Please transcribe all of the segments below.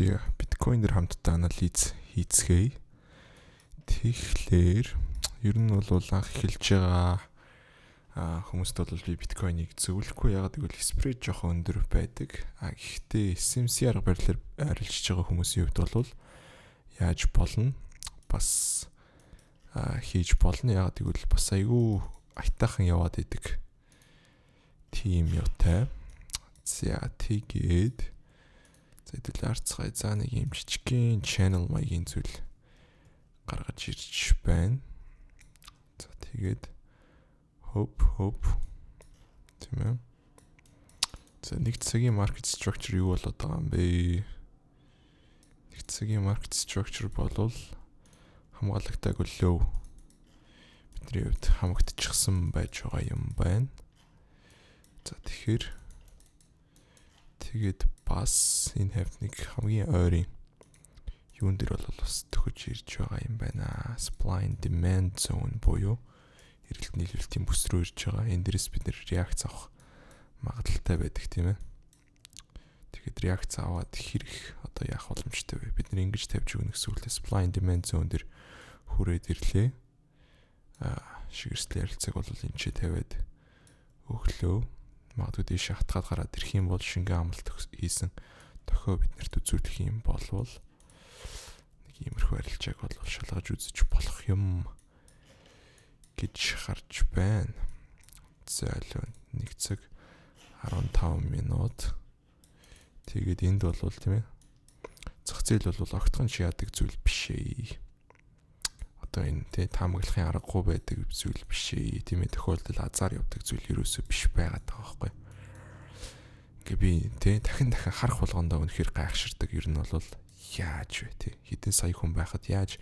биткойнер хамтдаа анализ хийцгээе. Тэгэхээр ер нь бол анх эхэлж байгаа хүмүүст бол би биткойныг зөвлөхгүй, ягаад гэвэл спред жоохон өндөр байдаг. Гэхдээ SMC арга барилаар арилжиж байгаа хүмүүсийн хувьд бол яаж болно? Бас хийж болно. Ягаад гэвэл бас айгүй айтаахан яваад идэг. Тийм юутай. За тэгээд хэдүүл арцгай за нэг юм жижигхэн channel маягийн зүйл гаргаж ирж байна. За тэгээд hope тийм ээ. За нэг цагийн market structure юу болоод байгаа юм бэ? Нэг цагийн market structure болвол хамгаалагтайг өлөө бидний хувьд хамагдчихсан байж байгаа юм байна. За тэгээд бас энэ хавьд нэг хамгийн ойрын юун дээр бол бас төхөж ирж байгаа юм байна. Supply and demand zone буюу эрэлт нийлүүлэлтийн бүс рүү ирж байгаа. Энэ дээрээс бид нэр реакц авах магадaltaй байдаг тийм ээ. Тэгээд реакц аваад хэрэг одоо яах боломжтой вэ? Бид нэр ингэж тавьж өгнө гэсэн үг л supply and demand zone дээр хүрээд ирлээ. Шигэрслийн ярилцаг бол энэ ч тавиад өглөө магадгүй дэш хатгаад гараад ирэх юм бол шингэн амлалт хийсэн тохио биднэрт үзүүлэх юм болвол нэг иймэрхүү арилжааг бол шалгаж үзэж болох юм гэж харж байна. За нэг цаг 15 минут. Тэгээд энд бол тийм ээ. Зах зээл бол огтхон ч яадаг зүйл биш ээ. Одоо энэ тэ таамаглахын аргагүй байдаг зүйл биш ээ. Тийм ээ, тохиолдол азар явдаг зүйл ерөөсөө биш байгаад байгаа байхгүй. Ингээ би тэ дахин харах болгондоо үнэхээр гайхширдаг. Ер нь бол яаж вэ тэ? Хэдэн сая хүн байхад яаж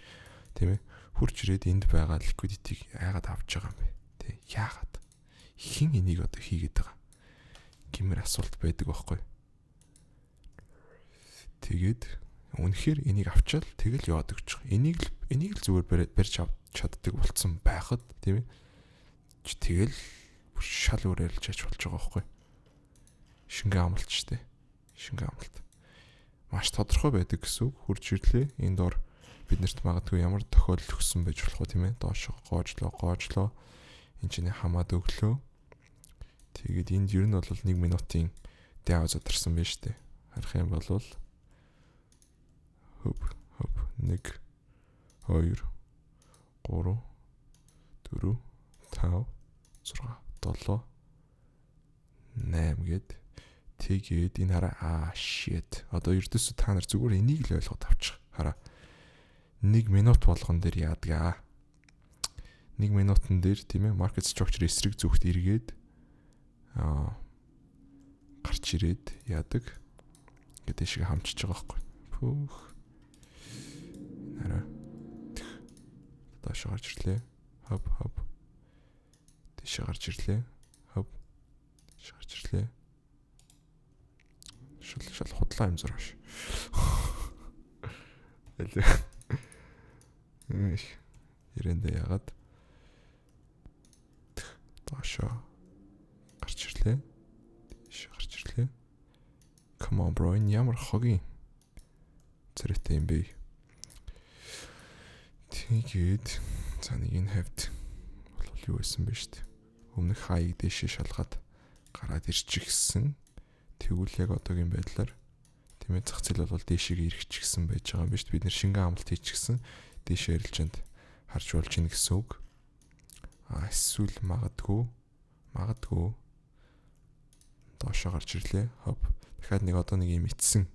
тийм ээ хурж ирээд энд байгаа ликвидитиг яагаад авч байгаа юм бэ? Тэ яагаад? Хин энийг одоо хийгээд байгаа? Гэмээр асуулт байдаг байхгүй. Тэгээд үнэхээр энийг авчаал тэгэл яваад өгч байгаа. Энийг л зүгээр барьж чаддаг болцсон байхад тийм ээ. Тэгэл шал өөр арилж аж болж байгаа байхгүй. Шингэн амлалт штэ. Шингэн амлалт. Маш тодорхой байдаг гэсэн үг. Хурж ирлээ. Энд дор биднэрт магадгүй ямар тохиолдол өгсөн байж болох вэ тийм ээ. Доош гоожлоо. Энд чинь хамаад өглөө. Тэгээд энд ер нь бол 1 минутын дэв задарсан байна штэ. Харах юм бол хоп 1 2 3 4 5 6 7 8 гээд тэгээд энэ хараа shit одоо ердөөсөө та нар зүгээр энийг л ойлгоод авчих хараа 1 минут болгон дээр яадаг 1 минутын дээр тийм ээ market structure эсрэг зүгт эргээд гарч ирээд яадаг гэдэг шиг хамчиж байгаа байхгүй пүүх хараа доош гарч ирлээ хоп дэш гарч ирлээ хоп дэш гарч ирлээ шал худлаа юм зураш ирэндээ ягаад доош гарч ирлээ дэш гарч ирлээ come on bro ямар хогийн зэрэгтэй юм бэ. Тэгээд за нэг энэ хавьд бол юу байсан бэ штэ. Өмнөх хаяг дэшээ шалгаад гараад ирчихсэн. Тэгвэл яг одоогийн байдлаар тийм ээ зах зээл бол дэшегээ ирчихсэн байж байгаа юм биш. Бид нэр шингэн амлалт хийчихсэн. Дэшээ арилжаанд харж болж ийн гэсэн үг. Эсвэл магадгүй доошоо гарч ирлээ. Хоп. Дахиад нэг одоо нэг юм ицсэн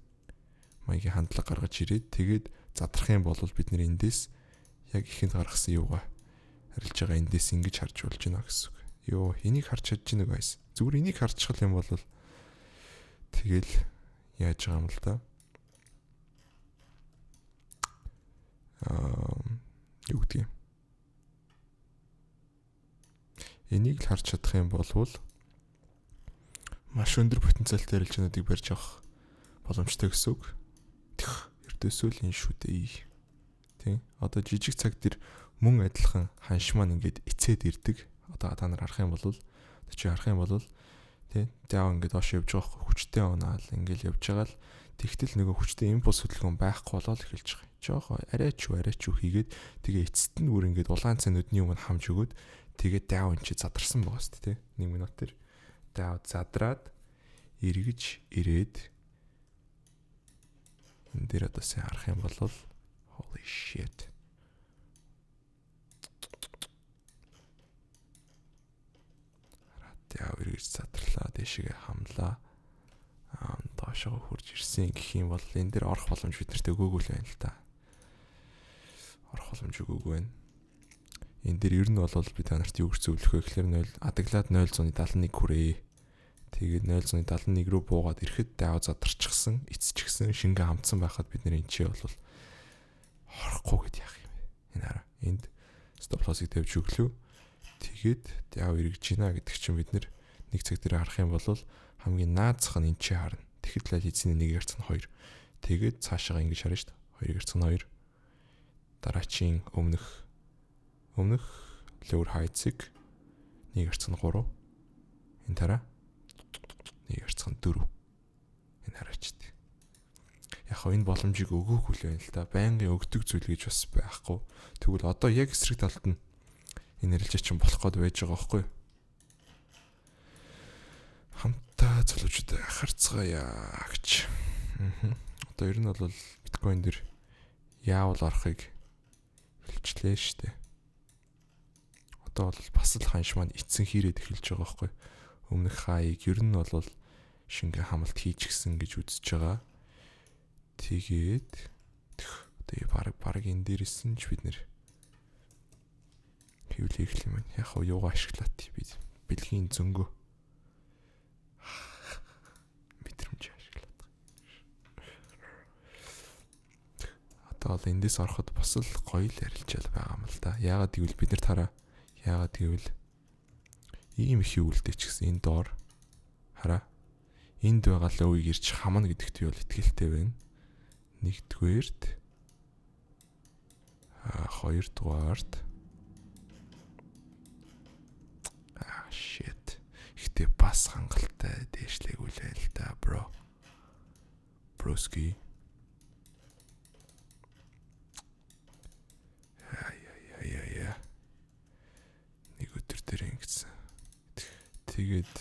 маягийн хандлага гаргаж ирээд тэгээд задрах юм бол бид нэр эндээс яг ихэнд гаргасан юугаа арилж байгаа эндээс ингэж харж болж байна гэсэн үг. Йоо, энийг харж чадж байна guys. Зүгээр энийг харчих юм бол тэгэл яаж байгаа юм л да. Юу гэдэг юм. Энийг л харж чадах юм бол маш өндөр потенциалтай арилжаануудыг барьж авах боломжтой гэсэн үг. Ердөөсөө л энэ шүү дээ. Тийм. Одоо жижиг цаг дээр мөн адилхан ханш маань ингээд эцээд ирдэг. Одоо та нар харах юм бол тийм. Заав ингээд доош явж байгаа хүчтэй унаал ингээд явж байгаа л Тэгтэл нөгөө хүчтэй импульс хөдөлгөөн байхгүй болоод эхэлж байгаа. Жохоо арайч юу хийгээд тэгээ эцэст нь бүр ингээд улаан цай нүдний өмнө хамж өгөөд тэгээ даав эн чи задарсан байгаа шүү дээ. 1 минутээр даав задраад эргэж ирээд энэ дээр одоо сайн харах юм бол holy shit. Даав эргэж задарлаа дэшигээ хамлаа. Доошоо хурж ирсэн гэх юм бол энэ дээр орох боломж биднэрт өгөөгүй л байна л та. Орох боломж өгөөгүй байна. Энэ дээр ер нь бол би та нарт юу гэж зөвлөх вэ гэхээр адаглаад 0.71 хүрээ. Тэгээд 0.71 рүү буугаад ирэхэд даав задарчихсан, эцчихсэн, шингээ хамтсан байхад бид нэр энэ чи бол хорохгүй гэд яах юм бэ? Энэ хараа. Энд стоп лоссыг тавьж өглөө. Тэгээд даав эргэж гинэ гэдэг чинь бид нэг цаг дээр харах юм бол хамгийн наазах нь энэ чи харна. Тэгэхэд л эзний 1 гэрцэн 2. Тэгээд цаашаа ингэж харна шүү дээ. 2 гэрцэн 2. Дараачийн өмнөх lower height-ийг 1 гэрцэн 3. Энэ тараа 1 гэрцэн 4. Энэ хараачдаг. Яг хоо энэ боломжийг өгөөгүй л байна л да. Байнгын өгдөг зүйл гэж бас байхгүй. Тэгвэл одоо яг эсрэг талд нь энэ арилжаа чинь болох гээд байж байгаа байхгүй юу? Хамтаа залуучуудаа харцгаая гэж. Одоо ер нь бол биткойн дээр яавал орохыг хэлжлээ штэ. Одоо бол бас л ханш маань эцэн хийрээд эхэлж байгаа байхгүй. Өмнөх хаийг ер нь бол шингээ хамалт хийчихсэн гэж үзэж байгаа. Тэгээд одоо баг энэ дээрээс нь ч бид нэр хэвлэх юм байна. Яг юугаа ашиглаад бид бэлгийн зөнгөө мэдрэмж ашиглаад. Одоо л эндээс ороход бас л гоё л арилжаал байгаа юм л да. Яагаад гэвэл бид нар тараа яагаад гэвэл ийм их үлдээ ч гэсэн энэ доор хараа энд байгаа ловыг ирж хамна гэдэгт би бол итгэлтэй байна. Нэгдүгээрт хоёрдугаарт shit. Ихтэй бас хангалттай дээшлээгүү л байл та bro. Broski. Яа. Нэг өдөр дээр ингэсэн. Тэгээд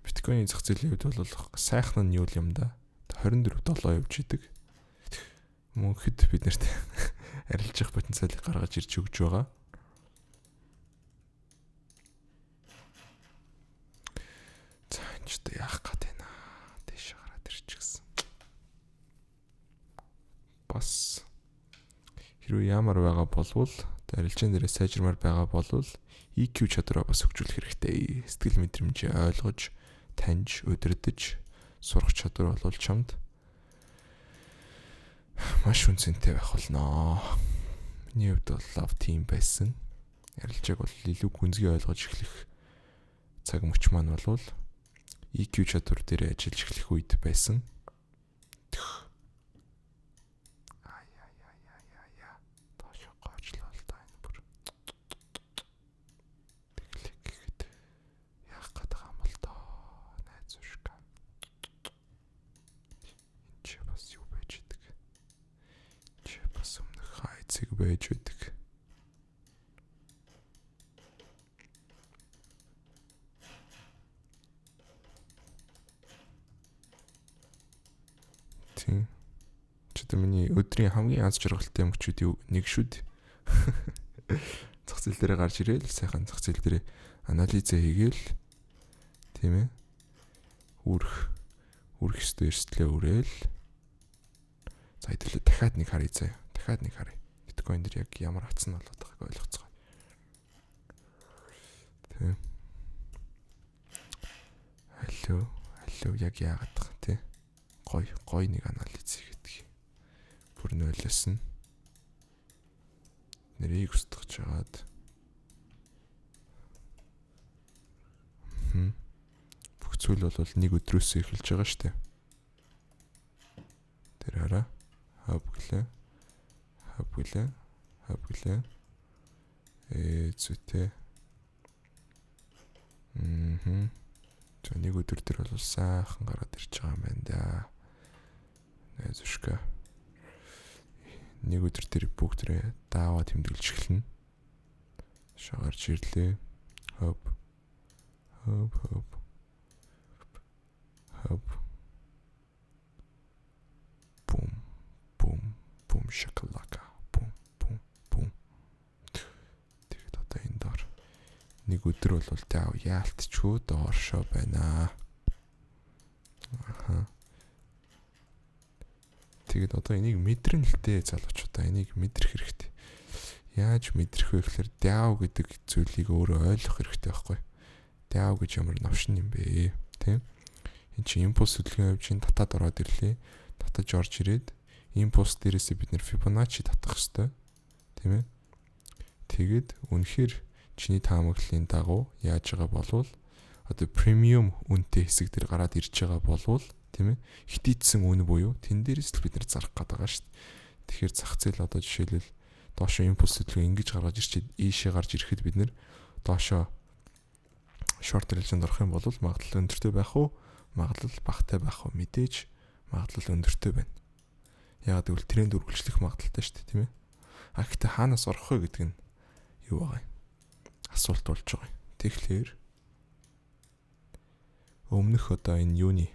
биткойн зах зээлийн хувьд бол сайхан нь юу юм да. 24/7 явж идэг. Мөнхөд бид нарт арилжих потенциалыг гаргаж ирж өгч байгаа. За энэ ч яах гээд байна. Дэше гараад ирчихсэн. Бас хэрвээ ямар байгаа болвол арилжаан дээрээ сайжирмаар байгаа болвол EQ чадвараа бас хөгжүүлэх хэрэгтэй. Сэтгэл мэдрэмжээ ойлгож, таньж, удирдах сурах чадвар бол чамд маш үнцэнтэй байх болно. Миний хувьд бол love team байсан. Арилжааг бол илүү гүнзгий ойлгож эхлэх цаг мөч маань бол EQ чадвар дээр ажиллаж эхлэх үед байсан. Тоош гоочлоо л да энэ бүр. Тэглэхэд яах гээд байгаа юм бол доо найз уушка. Энд чи бас юу байж идэг? Чи бас өмнөх хайцыг байж идэг. Чи миний өдрийн хамгийн аз жаргалтай мөчүүд нэг шүд. Зах зээл дээр гарч ирээл сайхан зах зээл дээр анализ хийгээл тийм ээ. Үрх ёстой эрсдлээ үрээл. За хэдүүлээ дахиад нэг харъя заяа. Дахиад нэг харъя. Биткойн дээр яг ямар атсан болоод байгааг ойлгоцгоо. Тийм. Алло яг яагаад тах тий. Гой нэг анализ хийгээд. Бүр нойлоос нь нэрийг устгаж жагаад бүх зүйл бол нэг өдрөөс эхэлж байгаа штэ. Тэр хараа хавглаа зүйтэй Нэг өдөр төр бол сайхан гараад ирж байгаа юм байна да. Зүшка. Нэг өдөр төр бүгдрээ дааваа тэмдэглэж эхэлнэ. Шагарч ирлээ. Хоп. Бум шоколака. Бум. Тэгээд одоо энэ доор нэг өдөр бол таав яалтчгүй дооршоо байна. Тэгээд одоо энийг мэдрэн л дээ залуучуудаа, энийг мэдрэх хэрэгтэй. Яаж мэдрэх вэ гэхээр даав гэдэг зүйлийг өөрөө ойлгох хэрэгтэй байхгүй. Даав гэж ямар новшин юм бэ? Тийм. Энд чинь импульс хөдөлгөөний хэмжээнд татаад ороод ирлээ. Татаж орж ирээд импульс дээрээсээ бид нэр Fibonacci татах хэрэгтэй. Тийм ээ. Тэгээд үнэхээр чиний таамаглалын дагуу яаж байгаа болвол одоо премиум үнэтэй хэсэг дээр гараад ирж байгаа болвол тийм ээ хитийдсэн үн буюу тэн дээрээс л бид нар зарах гээд байгаа шүү дээ. Тэгэхээр зах зээл одоо жишээлбэл доошо импульс хөдөлгөөн ингэж гаргаж ирчихэд ийшээ гарч ирэхэд бид нар доошо шорт рейнжинд орох юм бол магадлал өндөртэй байх уу, магадлал багатай байх уу, мэдээж магадлал өндөртэй байна. Яагаад гэвэл тренд үргэлжлэх магадaltaй шүү дээ, тийм ээ. Гэхдээ хаанаас орох вэ гэдэг нь юу байгаа юм? Асуулт болж байгаа юм. Тэгэхээр өмнөх одоо энэ юуны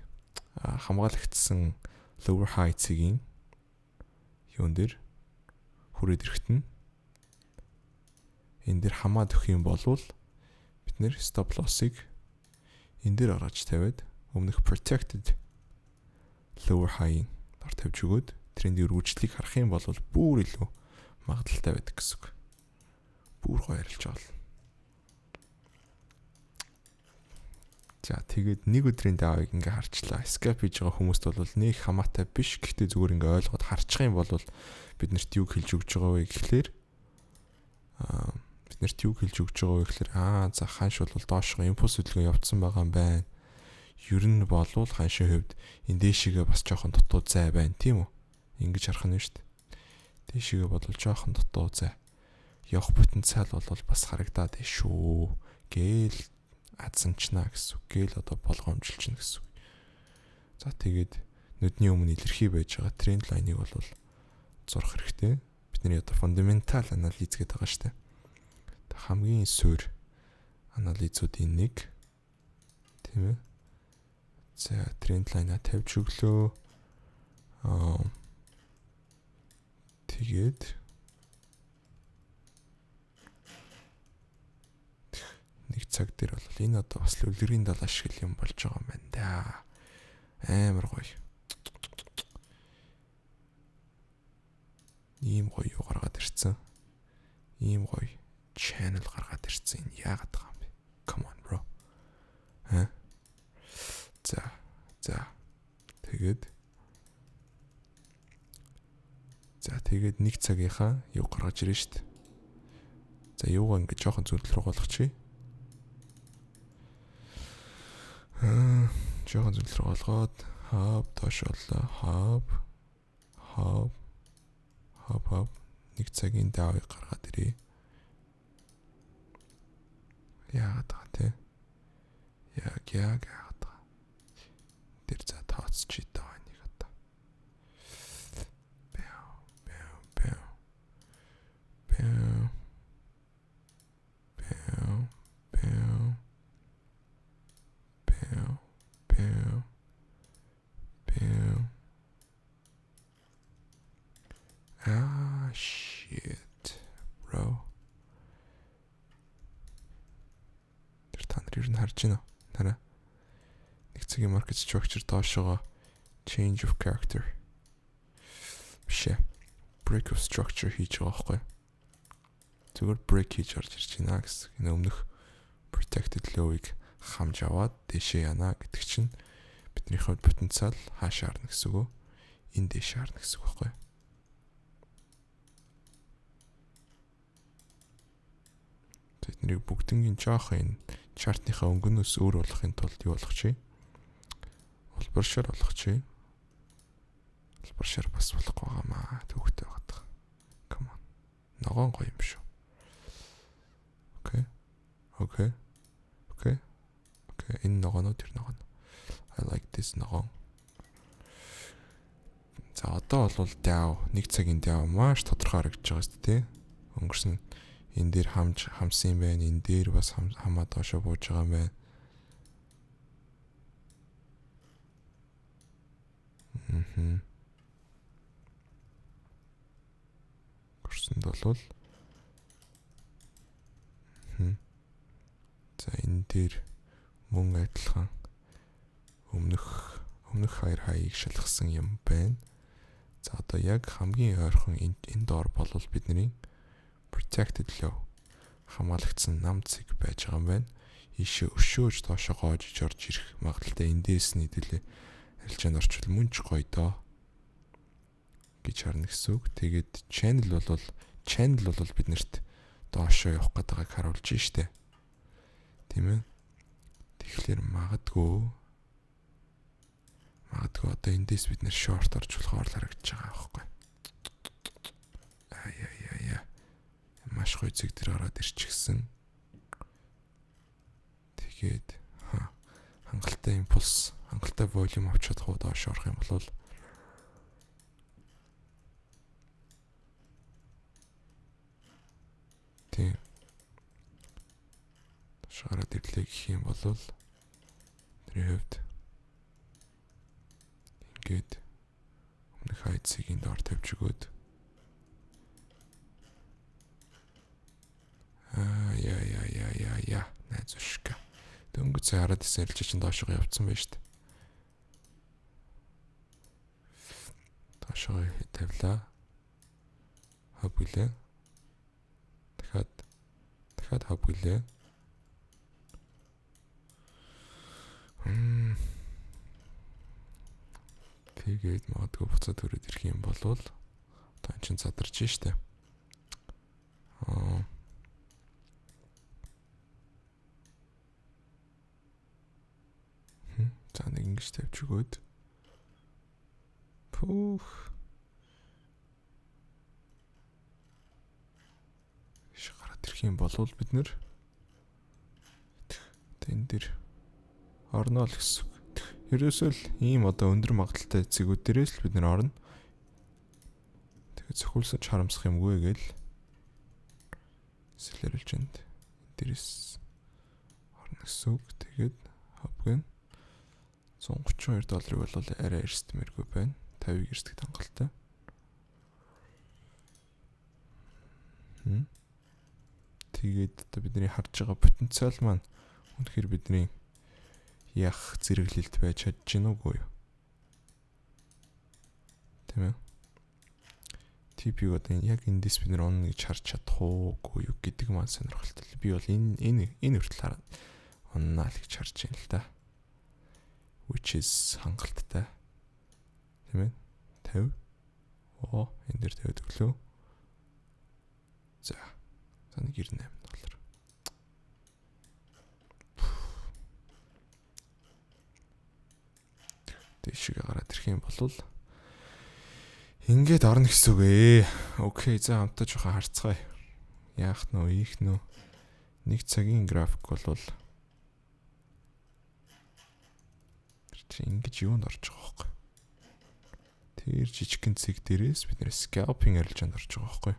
хамгаалагдсан lower high-ийн юун дээр хүрээд ирэхэд нь энэ дээр хамаад өгөх юм болвол бид нэр stop loss-ыг энэ дээр гаргаж тавиад өмнөх protected lower high-ийн дор тавьж өгөөд трендийн үргэлжлэлийг харах юм бол бүр илүү магадaltaй байдаг гэсэн үг. Бүр гоё ярилж байгаа. За тэгээд нэг өдрийн даавыг ингээ харчлаа. Escape хийж байгаа хүмүүст бол нэг хамаатай биш. Гэхдээ зүгээр ингээ ойлгоод харчих юм бол бид нарт юу хэлж өгч байгаа вэ гэхлээр за ханш бол доошгоо импульс хөдөлгөөн явцсан байгаа юм байна. Ер нь болвол ханшийн хувьд энэ дээшигээ бас жоохон дутуу зай байна, тийм үү? Ингэж харах нь шүү дээ. Дээшигээ бодвол жоохон дутуу зай. Явах потенциал бол бас харагдаад байна шүү. Гээл адсанчна гэсэн үг. Гээл одоо болгоомжилчихна гэсэн үг. За тэгээд нүдний өмнө илэрхий байж байгаа тренд лайныг бол зурх хэрэгтэй. Бидний одоо фундаментал анализ гэдэг байгаа шүү дээ. Хамгийн суур анализуудын нэг, тийм ээ. За тренд лайнаа тавьж өглөө. Тэгээд нэг цаг дээр бол энэ одоо бас үлгэрийн далаа шиг юм болж байгаа юм байна да. Амар гоё. Ийм гоё юу гаргаад ирсэн. Ийм гоё channel гаргаад ирсэн. Энэ яагаад байгаа юм бэ? Come on bro. Тэгээд нэг цагийнхаа юу гаргаж ирэн штт. За юугаа ингэ жоохон зөвлөл рүү болгочих. Жоохон зөвлөл рүү болгоод хаб тошоолоо. Хаб нэг цагийн даавыг гаргаад ирээ. Яагаад байгаа те? Яг тэр за тооцчих даа нэг одоо. Shit, bro. Тэр та нар юу н харж байна? Тараа. Нэг цагийн market structure доошоо change of character. Бишээ. Break of structure хийж байгаа байхгүй. Зүгээр break хийж орж ирж байна гэсэн. Энэ өмнөх protected low-ыг хамж аваад дэшээ яана гэдэг чинь бидний хувьд потенциал хаашаа харна гэсэн үг. Энэ дэшээ харна гэсэн үг байхгүй. Тэднийг бүгднийг жоох энэ чартныхаа өнгөнөөс өөр болохын тулд юу болгох чи? Улбаршаар болгох чи. Улбаршаар бас болохгүй байгаамаа. Төвхтэй байгаа. Come on. Ногоон гоё юм шүү. Okay. Энэ ногооноо тэр ногоон. эндээс ногоон. За одоо бол даав 1 цагийн даав маш тодорхой харагдаж байгаа шүү дээ. Өнгөрсөн энэ дээр хамсан юм байна. Энэ дээр бас хамаа доошоо бууж байгаа юм байна. Өнгөрсөнд бол за энэ дээр мөн адилхан өмнөх хоёр хаяыг шалгасан юм байна. За одоо яг хамгийн ойрхон энэ доор болвол бидний protected low хамгаалагдсан нам цэг байж байгаа юм байна. Ийшээ өшөөж доошоо гоож орж ирэх магадaltaй эндээс нийтэлээ арилжаанд орчвол мөн ч гоё доо гэж харна гэсэн үг. Тэгээд channel бол биднэрт доошоо явах гэдгийг харуулж штэ. Тийм ээ. Тэгэхээр магадгүй одоо эндээс бид нэр short орж болохоор л харагдаж байгаа байхгүй. Яа. Маш гоё зэг дээр ороод ирчихсэн. Тэгээд хангалттай импульс, хангалттай волюм авч чадах уу доош орох юм бол тийм шаарад ирлээ гэх юм бол тэрний хувьд ингээд өмнөх хайцыг доор тавьж өгөөд яа найзушка дөнгөж хараад исэн арилжаа чинь доошоо явцсан байж штэ. Доошоо тавилаа. Хав гэлээ. Дахиад хав гэлээ. Тэгээд магадгүй буцаад төрөд ирэх юм болвол одоо чинь задарч штэ. За нэг ингэж тавьж өгөөд. Гараад ирэх юм болвол бид нэр тэн дээр орно л гэсэн. Ерөөсөө л ийм одоо өндөр магадaltaй зэгүүд дээрээс л бид нэр орно. Тэгээд цохиулсаж харамсах юмгүй гээл сэлэрэлж энд дээрээс орно гэсэн үг. Тэгээд хавгэн $132 бол арай эрсдмээргүй байна. 50-ыг эрсдэх хангалттай. Тэгээд одоо бидний харж байгаа потенциал маань үнэхээр бидний яах зэрэглэлт байж чадж гин үгүй юу? Тийм ээ. TP-г одоо яг эндээс бид нэр онно гэж харж чадах уугүй юу гэдэг маань сонирхолтой. Би бол энэ хүртэл хараад оннаа л гэж харж байна л да. Which is хангалттай. Тийм ээ. 50. Энэ дээр 50 өглөө. За нэг $98. Дэшиг гараад ирэх юм бол ингээд орно гэсэн үг ээ. Окей, за хамтаа жоохон харцгаая. Яах нь вэ? Ийх нь 1 цагийн график бол ингэж юунд орж байгаа байхгүй. Тэр жижигхэн цэг дээрээс бид нэр scalping арилжаанд орж байгаа байхгүй.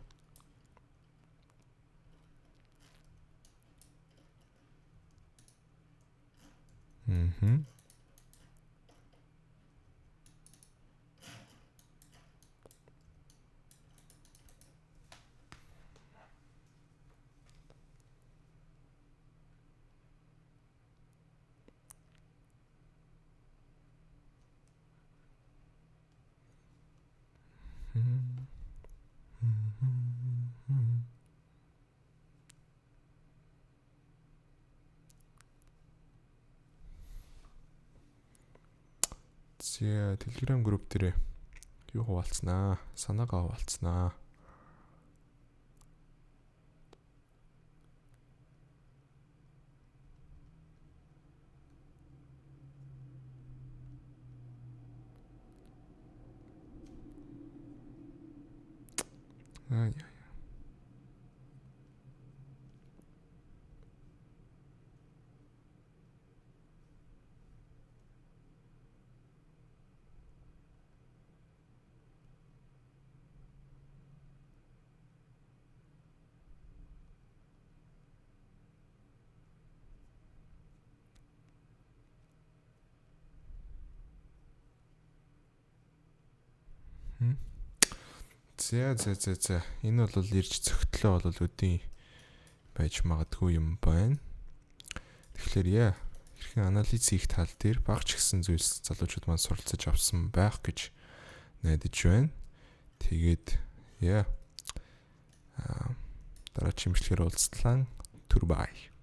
За Telegram group дээр юу хуваалцнаа? Санаагаа хуваалцнаа. За. Энэ бол ирж зөгтлөө бол өдийн байж магадгүй юм байна. Тэгэхээр хэрхэн анализ хийх тал дээр багч гэсэн зүйлс залуучууд маань суралцаж авсан байх гэж найдаж байна. Тэгээд дараагийн имжлэгээр уулзлаа. Түр бай.